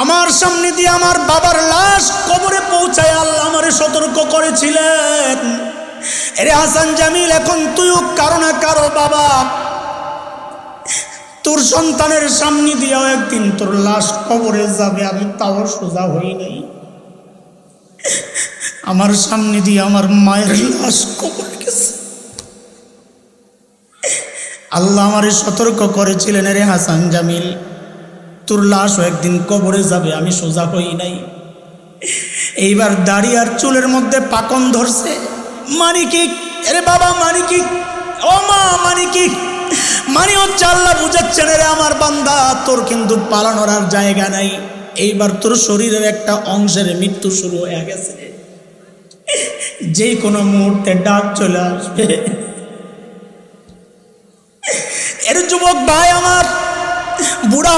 আমার সামনে দিয়ে আমার বাবার লাশ কবরে পৌঁছায় আল্লাহ আমারে সতর্ক করেছিলেন, এরে হাসান জামিল, এখন তুইও কারো না কারো বাবা, তোর সন্তানের সামনে দিয়েও একদিন তোর লাশ কবরে যাবে। আমি তাও সোজা হই নাই, আমার সামনে দিয়ে আমার মায়ের লাশ কবরে গেছে। আল্লাহ আমারে সতর্ক করেছিলেন, রে হাসান জামিল, তোর লাশও একদিন কবরে যাবে। আমি সোজা হই নাই। এইবার দাড়ি আর চুলের মধ্যে পাকন ধরছে। মানে কি? আরে বাবা, মানে কি? ও মা, মানে কি? মানে হচ্ছে আল্লাহ বুঝাচ্ছেন, রে আমার বান্দা, তোর কিন্তু পালানোর আর জায়গা নাই। এইবার তোর শরীরের একটা অংশের মৃত্যু শুরু হয়ে গেছে, যে কোনো মুহূর্তে ডাক চলে আসবে। এর যুবক ভাই আমার, বুড়া